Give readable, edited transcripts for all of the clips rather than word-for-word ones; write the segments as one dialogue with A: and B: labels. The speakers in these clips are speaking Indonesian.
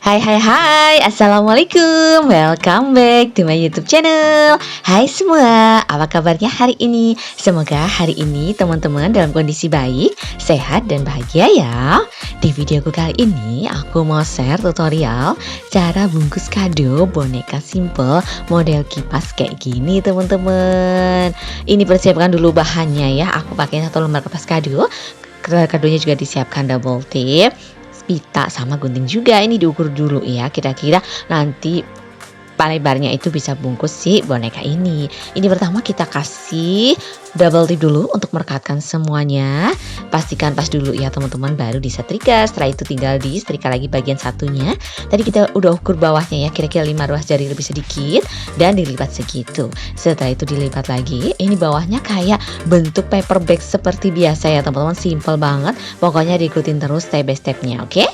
A: Hai hai hai, Assalamualaikum. Welcome back to my YouTube channel. Hai semua, apa kabarnya hari ini? Semoga hari ini teman-teman dalam kondisi baik, sehat dan bahagia ya. Di videoku kali ini aku mau share tutorial cara bungkus kado boneka simple model kipas kayak gini teman-teman. Ini persiapkan dulu bahannya ya. Aku pakai 1 lembar kertas kado. Kadonya juga disiapkan double tape, pita sama gunting juga. Ini diukur dulu ya, kira-kira nanti lebarnya itu bisa bungkus si boneka ini. Ini pertama kita kasih double tip dulu untuk merekatkan semuanya. Pastikan pas dulu ya teman-teman, baru disetrika. Setelah itu tinggal disetrika lagi bagian satunya. Tadi kita udah ukur bawahnya ya, kira-kira 5 ruas jari lebih sedikit dan dilipat segitu. Setelah itu dilipat lagi. Ini bawahnya kayak bentuk paper bag seperti biasa ya teman-teman, simple banget. Pokoknya diikutin terus step by stepnya, oke?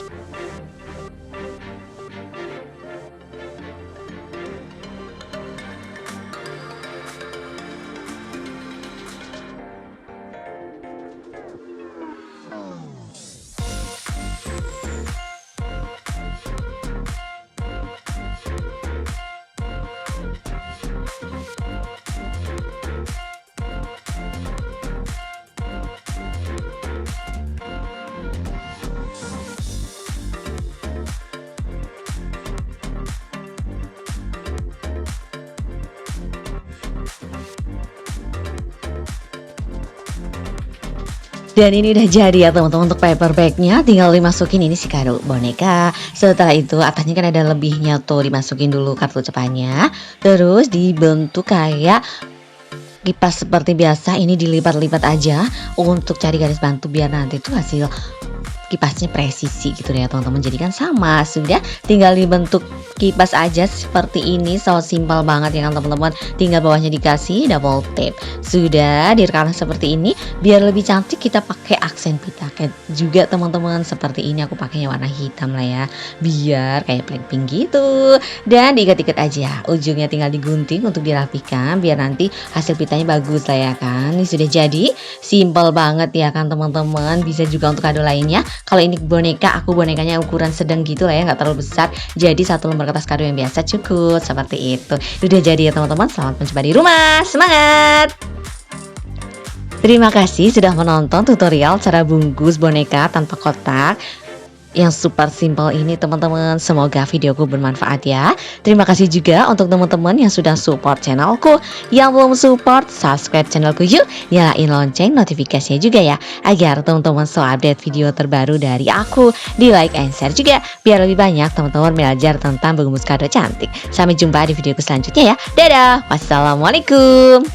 A: Dan ini udah jadi ya teman-teman untuk paper bagnya. Tinggal dimasukin ini si kado boneka. Setelah itu atasnya kan ada lebihnya tuh, dimasukin dulu kartu cepatnya. Terus dibentuk kayak kipas seperti biasa. Ini dilipat-lipat aja untuk cari garis bantu biar nanti tuh hasil kipasnya presisi gitu ya teman-teman. Jadi kan sama, sudah tinggal dibentuk kipas aja seperti ini. So simple banget ya kan teman-teman. Tinggal bawahnya dikasih double tape. Sudah direkam seperti ini. Biar lebih cantik kita pakai aksen pita juga teman-teman. Seperti ini aku pakainya warna hitam lah ya, biar kayak Blackpink gitu. Dan diikat-ikat aja, ujungnya tinggal digunting untuk dirapikan biar nanti hasil pitanya bagus lah ya kan. Ini sudah jadi, simple banget ya kan teman-teman. Bisa juga untuk kado lainnya. Kalau ini boneka, aku bonekanya ukuran sedang gitu lah ya, nggak terlalu besar. Jadi 1 lembar kertas kado yang biasa cukup, seperti itu. Udah jadi ya teman-teman. Selamat mencoba di rumah, semangat! Terima kasih sudah menonton tutorial cara bungkus boneka tanpa kotak yang super simple ini teman-teman. Semoga videoku bermanfaat ya. Terima kasih juga untuk teman-teman yang sudah support channelku. Yang belum support, subscribe channelku yuk. Nyalain lonceng notifikasinya juga ya, agar teman-teman selalu update video terbaru dari aku. Di like and share juga, biar lebih banyak teman-teman belajar tentang bungkus kado cantik. Sampai jumpa di videoku selanjutnya ya. Dadah, wassalamualaikum.